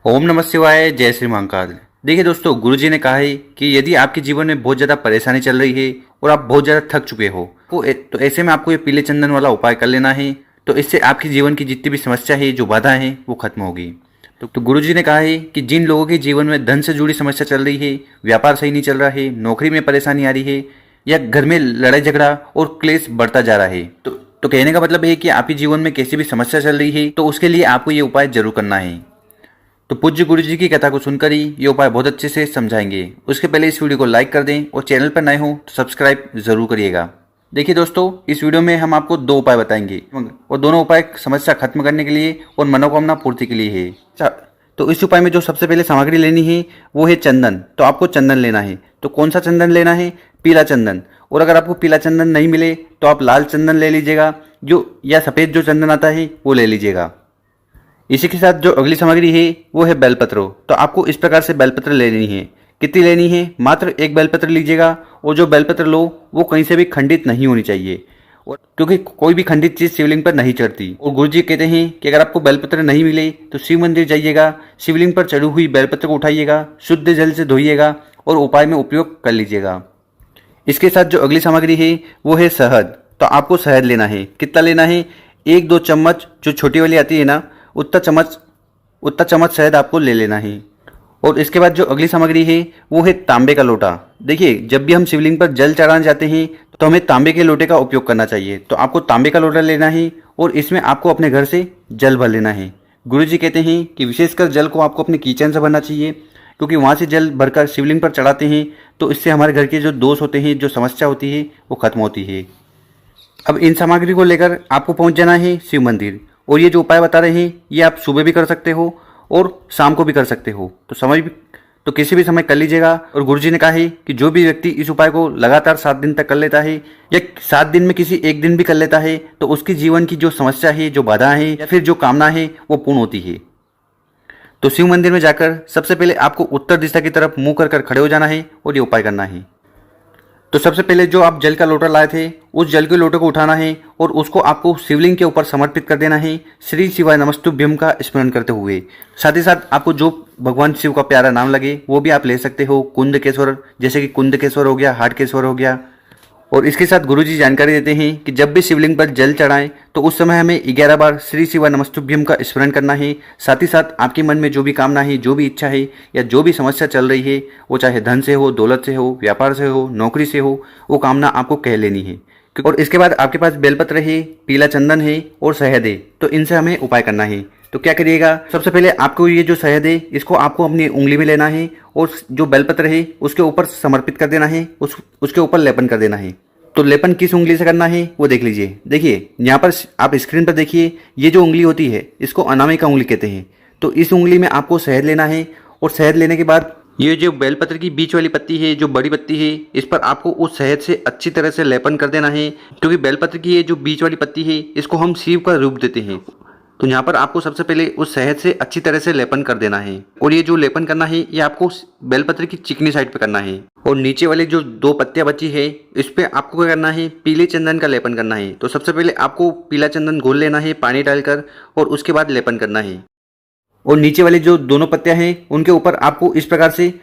ओम नमः शिवाय, जय श्री महाकाल। देखिए दोस्तों, गुरुजी ने कहा है कि यदि आपके जीवन में बहुत ज़्यादा परेशानी चल रही है और आप बहुत ज़्यादा थक चुके हो तो ऐसे में आपको ये पीले चंदन वाला उपाय कर लेना है। तो इससे आपके जीवन की जितनी भी समस्या है, जो बाधा है, वो खत्म होगी। तो गुरुजी ने कहा है कि जिन लोगों के जीवन में धन से जुड़ी समस्या चल रही है, व्यापार सही नहीं चल रहा है, नौकरी में परेशानी आ रही है, या घर में लड़ाई झगड़ा और क्लेश बढ़ता जा रहा है, तो कहने का मतलब है कि आपके जीवन में कैसी भी समस्या चल रही है, तो उसके लिए आपको ये उपाय जरूर करना है। तो पूज्य गुरु जी की कथा को सुनकर ही ये उपाय बहुत अच्छे से समझाएंगे। उसके पहले इस वीडियो को लाइक कर दें और चैनल पर नए हो तो सब्सक्राइब जरूर करिएगा। देखिए दोस्तों, इस वीडियो में हम आपको 2 उपाय बताएंगे और दोनों उपाय समस्या खत्म करने के लिए और मनोकामना पूर्ति के लिए है। अच्छा, तो इस उपाय में जो सबसे पहले सामग्री लेनी है वो है चंदन। तो आपको चंदन लेना है। तो कौन सा चंदन लेना है? पीला चंदन। और अगर आपको पीला चंदन नहीं मिले तो आप लाल चंदन ले लीजिएगा, या सफ़ेद जो चंदन आता है वो ले लीजिएगा। इसी के साथ जो अगली सामग्री है वो है बेलपत्र। तो आपको इस प्रकार से बेलपत्र लेनी है। कितनी लेनी है? मात्र 1 बेलपत्र लीजिएगा। और जो बेलपत्र लो वो कहीं से भी खंडित नहीं होनी चाहिए, और क्योंकि कोई भी खंडित चीज़ शिवलिंग पर नहीं चढ़ती। और गुरुजी कहते हैं कि अगर आपको बेलपत्र नहीं मिले तो शिव मंदिर जाइएगा, शिवलिंग पर चढ़ी हुई बेलपत्र को उठाइएगा, शुद्ध जल से धोइएगा और उपाय में उपयोग कर लीजिएगा। इसके साथ जो अगली सामग्री है वो है शहद। तो आपको शहद लेना है। कितना लेना है? 1-2 चम्मच, जो छोटी वाली आती है ना, उतना चम्मच शहद आपको ले लेना है। और इसके बाद जो अगली सामग्री है वो है तांबे का लोटा। देखिए, जब भी हम शिवलिंग पर जल चढ़ाने जाते हैं तो हमें तांबे के लोटे का उपयोग करना चाहिए। तो आपको तांबे का लोटा लेना है और इसमें आपको अपने घर से जल भर लेना है। गुरुजी कहते हैं कि विशेषकर जल को आपको अपने किचन से भरना चाहिए, क्योंकि वहाँ से जल भरकर शिवलिंग पर चढ़ाते हैं तो इससे हमारे घर के जो दोष होते हैं, जो समस्या होती है, वो खत्म होती है। अब इन सामग्री को लेकर आपको पहुँच जाना है शिव मंदिर। और ये जो उपाय बता रहे हैं ये आप सुबह भी कर सकते हो और शाम को भी कर सकते हो। तो किसी भी समय कर लीजिएगा। और गुरुजी ने कहा है कि जो भी व्यक्ति इस उपाय को लगातार 7 दिन तक कर लेता है, या 7 दिन में किसी एक दिन भी कर लेता है, तो उसके जीवन की जो समस्या है, जो बाधा है, या फिर जो कामना है, वो पूर्ण होती है। तो शिव मंदिर में जाकर सबसे पहले आपको उत्तर दिशा की तरफ मुंह कर खड़े हो जाना है और ये उपाय करना है। तो सबसे पहले जो आप जल का लोटा लाए थे, उस जल के लोटे को उठाना है और उसको आपको शिवलिंग के ऊपर समर्पित कर देना है, श्री शिवाय नमस्तुभ्यम का स्मरण करते हुए। साथ ही साथ आपको जो भगवान शिव का प्यारा नाम लगे वो भी आप ले सकते हो। कुंदकेश्वर, जैसे कि कुंदकेश्वर हो गया, हाटकेश्वर हो गया। और इसके साथ गुरुजी जानकारी देते हैं कि जब भी शिवलिंग पर जल चढ़ाएं तो उस समय हमें 11 बार श्री शिवाय नमस्तुभ्यम का स्मरण करना है। साथ ही साथ आपके मन में जो भी कामना है, जो भी इच्छा है, या जो भी समस्या चल रही है, वो चाहे धन से हो, दौलत से हो, व्यापार से हो, नौकरी से हो, वो कामना आपको कह लेनी है। और इसके बाद आपके पास बेलपत्र है, पीला चंदन है और शहद है। तो इनसे हमें उपाय करना है। तो क्या करिएगा? सबसे पहले आपको ये जो शहद है इसको आपको अपनी उंगली में लेना है और जो बेलपत्र है उसके ऊपर समर्पित कर देना है, उसके ऊपर लेपन कर देना है। तो लेपन किस उंगली से करना है वो देख लीजिए। देखिए, यहाँ पर आप स्क्रीन पर देखिए, ये जो उंगली होती है इसको अनामिका उंगली कहते हैं। तो इस उंगली में आपको शहद लेना है और शहद लेने के बाद ये जो बेलपत्र की बीच वाली पत्ती है, जो बड़ी पत्ती है, इस पर आपको उस शहद से अच्छी तरह से लेपन कर देना है, क्योंकि बेलपत्र की ये जो बीच वाली पत्ती है इसको हम शिव का रूप देते हैं। तो यहाँ पर आपको सबसे पहले उस शहद से अच्छी तरह से लेपन कर देना है। और ये जो लेपन करना है ये आपको बेलपत्र की चिकनी साइड पे करना है। और नीचे वाले जो 2 पत्तियां बची है इस पे आपको क्या करना है? पीले चंदन का लेपन करना है। तो सबसे पहले आपको पीला चंदन घोल लेना है पानी डालकर और उसके बाद लेपन करना है। और नीचे वाली जो दोनों पत्तियां हैं उनके ऊपर आपको इस प्रकार से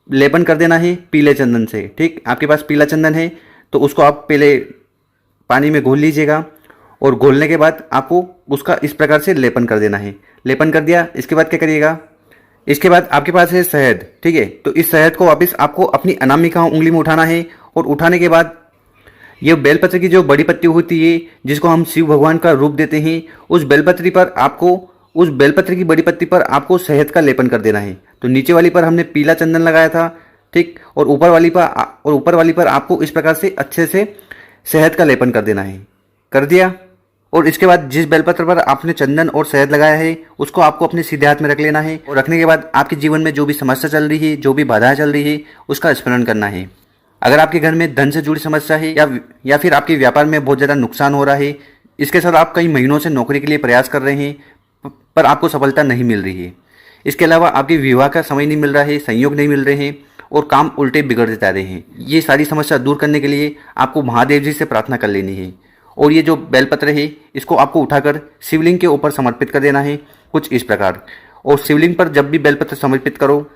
लेपन कर देना है पीले चंदन से। ठीक, आपके पास पीला चंदन है तो उसको आप पहले पानी में घोल लीजिएगा और घोलने के बाद आपको उसका इस प्रकार से लेपन कर देना है। लेपन कर दिया, इसके बाद क्या करिएगा? इसके बाद आपके पास है शहद। ठीक है, तो इस शहद को वापस आपको अपनी अनामिका उंगली में उठाना है। और उठाने के बाद ये बेलपत्र की जो बड़ी पत्ती होती है जिसको हम शिव भगवान का रूप देते हैं, उस बेलपत्र की बड़ी पत्ती पर आपको शहद का लेपन कर देना है। तो नीचे वाली पर हमने पीला चंदन लगाया था, ठीक, और ऊपर वाली पर आपको इस प्रकार से अच्छे से शहद का लेपन कर देना है। कर दिया। और इसके बाद जिस बेलपत्र पर आपने चंदन और शहद लगाया है उसको आपको अपने सीधे हाथ में रख लेना है। और रखने के बाद आपके जीवन में जो भी समस्या चल रही है, जो भी बाधाएं चल रही है, उसका स्मरण करना है। अगर आपके घर में धन से जुड़ी समस्या है, या फिर आपके व्यापार में बहुत ज़्यादा नुकसान हो रहा है, इसके साथ आप कई महीनों से नौकरी के लिए प्रयास कर रहे हैं पर आपको सफलता नहीं मिल रही है, इसके अलावा आपके विवाह का समय नहीं मिल रहा है, संयोग नहीं मिल रहे हैं और काम उल्टे बिगड़ते जा रहे हैं, ये सारी समस्या दूर करने के लिए आपको महादेव जी से प्रार्थना कर लेनी है। और ये जो बेलपत्र है इसको आपको उठाकर शिवलिंग के ऊपर समर्पित कर देना है, कुछ इस प्रकार। और शिवलिंग पर जब भी बेलपत्र समर्पित करो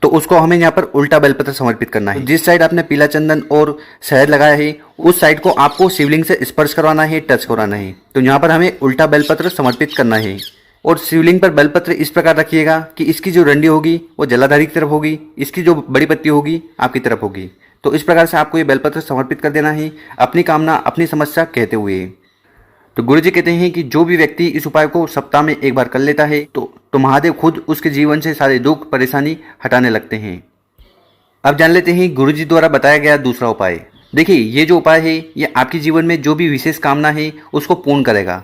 तो उसको हमें यहाँ पर उल्टा बेलपत्र समर्पित करना है। जिस साइड आपने पीला चंदन और शहद लगाया है उस साइड को आपको शिवलिंग से स्पर्श करवाना है, टच करवाना है। तो यहाँ पर हमें उल्टा बेलपत्र समर्पित करना है। और शिवलिंग पर बेलपत्र इस प्रकार रखिएगा कि इसकी जो डंडी होगी वो जलाधारी की तरफ होगी, इसकी जो बड़ी पत्ती होगी आपकी तरफ होगी। तो इस प्रकार से आपको ये बेलपत्र समर्पित कर देना है अपनी कामना, अपनी समस्या कहते हुए। तो गुरु जी कहते हैं कि जो भी व्यक्ति इस उपाय को सप्ताह में एक बार कर लेता है तो महादेव खुद उसके जीवन से सारे दुख परेशानी हटाने लगते हैं। अब जान लेते हैं गुरु जी द्वारा बताया गया दूसरा उपाय। देखिए, ये जो उपाय है ये आपके जीवन में जो भी विशेष कामना है उसको पूर्ण करेगा।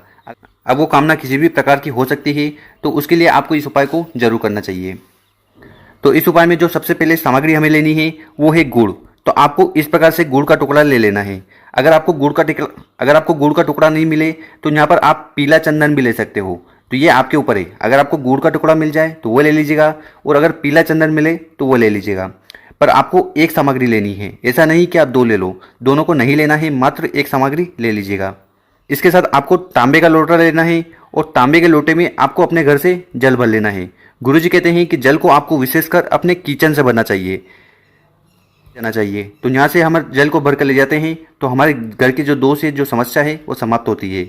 अब वो कामना किसी भी प्रकार की हो सकती है, तो उसके लिए आपको इस उपाय को जरूर करना चाहिए। तो इस उपाय में जो सबसे पहले सामग्री हमें लेनी है वो है गुड़। तो आपको इस प्रकार से गुड़ का टुकड़ा ले लेना है। अगर आपको गुड़ का टुकड़ा नहीं मिले तो यहाँ पर आप पीला चंदन भी ले सकते हो। तो ये आपके ऊपर है, अगर आपको गुड़ का टुकड़ा मिल जाए तो वो ले लीजिएगा, और अगर पीला चंदन मिले तो वो ले लीजिएगा। पर आपको एक सामग्री लेनी है, ऐसा नहीं कि आप दो ले लो, दोनों को नहीं लेना है, मात्र एक सामग्री ले लीजिएगा। इसके साथ आपको तांबे का लोटा लेना है, और तांबे के लोटे में आपको अपने घर से जल भर लेना है। गुरुजी कहते हैं कि जल को आपको विशेषकर अपने किचन से भरना चाहिए। तो यहाँ से हम जल को भर कर ले जाते हैं तो हमारे घर की जो दोष है, जो समस्या है वो समाप्त होती है।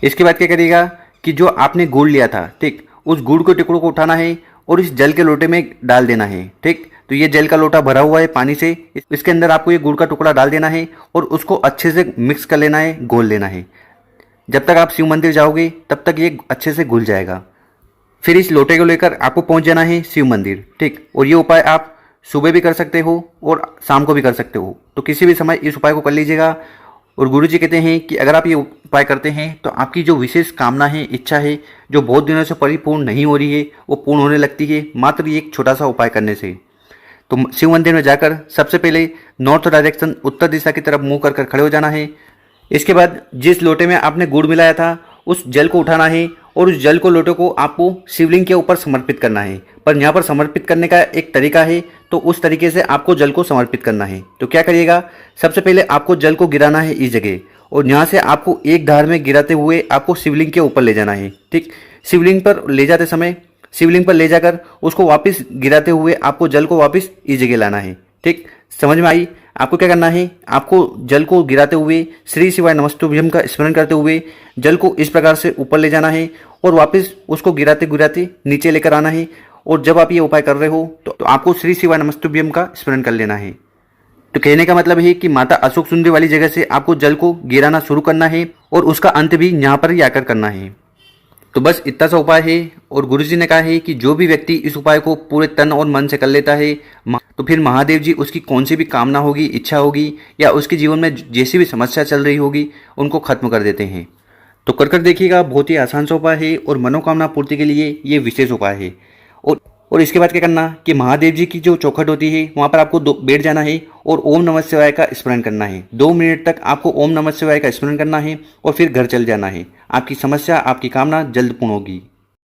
इसके बाद क्या करिएगा कि जो आपने गुड़ लिया था, ठीक, उस गुड़ के टुकड़ों को उठाना है और इस जल के लोटे में डाल देना है। ठीक, तो ये जल का लोटा भरा हुआ है पानी से, इसके अंदर आपको ये गुड़ का टुकड़ा डाल देना है और उसको अच्छे से मिक्स कर लेना है, घोल लेना है। जब तक आप शिव मंदिर जाओगे तब तक ये अच्छे से घुल जाएगा। फिर इस लोटे को लेकर आपको पहुंच जाना है शिव मंदिर। ठीक, और ये उपाय आप सुबह भी कर सकते हो और शाम को भी कर सकते हो। तो किसी भी समय इस उपाय को कर लीजिएगा। और गुरुजी कहते हैं कि अगर आप ये उपाय करते हैं तो आपकी जो विशेष कामना है, इच्छा है, जो बहुत दिनों से परिपूर्ण नहीं हो रही है, वो पूर्ण होने लगती है मात्र ये एक छोटा सा उपाय करने से। तो शिव मंदिर में जाकर सबसे पहले नॉर्थ डायरेक्शन, उत्तर दिशा की तरफ मुंह कर खड़े हो जाना है। इसके बाद जिस लोटे में आपने गुड़ मिलाया था उस जल को उठाना है और उस जल को, लोटे को आपको शिवलिंग के ऊपर समर्पित करना है। पर यहाँ पर समर्पित करने का एक तरीका है, तो उस तरीके से आपको जल को समर्पित करना है। तो क्या करिएगा, सबसे पहले आपको जल को गिराना है इस जगह, और यहाँ से आपको एक धार में गिराते हुए आपको शिवलिंग के ऊपर ले जाना है। ठीक, शिवलिंग पर ले जाते समय शिवलिंग पर ले जाकर उसको वापस गिराते हुए आपको जल को वापस इस जगह लाना है। ठीक, समझ में आई? आपको क्या करना है, आपको जल को गिराते हुए श्री शिवाय नमस्तुभ्यम का स्मरण करते हुए जल को इस प्रकार से ऊपर ले जाना है और वापस उसको गिराते गिराते नीचे लेकर आना है। और जब आप ये उपाय कर रहे हो तो आपको श्री शिवाय नमस्तुभ्यम का स्मरण कर लेना है। तो कहने का मतलब है कि माता अशोक सुंदरी वाली जगह से आपको जल को गिराना शुरू करना है और उसका अंत भी यहाँ पर ही आकर करना है। तो बस इतना सा उपाय है। और गुरुजी ने कहा है कि जो भी व्यक्ति इस उपाय को पूरे तन और मन से कर लेता है तो फिर महादेव जी उसकी कौन सी भी कामना होगी, इच्छा होगी, या उसके जीवन में जैसी भी समस्या चल रही होगी उनको खत्म कर देते हैं। तो कर देखिएगा, बहुत ही आसान सा उपाय है और मनोकामना पूर्ति के लिए ये विशेष उपाय है। और इसके बाद क्या करना कि महादेव जी की जो चौखट होती है वहाँ पर आपको बैठ जाना है और ओम नमः शिवाय का स्मरण करना है। 2 मिनट तक आपको ओम नमः शिवाय का स्मरण करना है और फिर घर चल जाना है। आपकी समस्या, आपकी कामना जल्द पूर्ण होगी।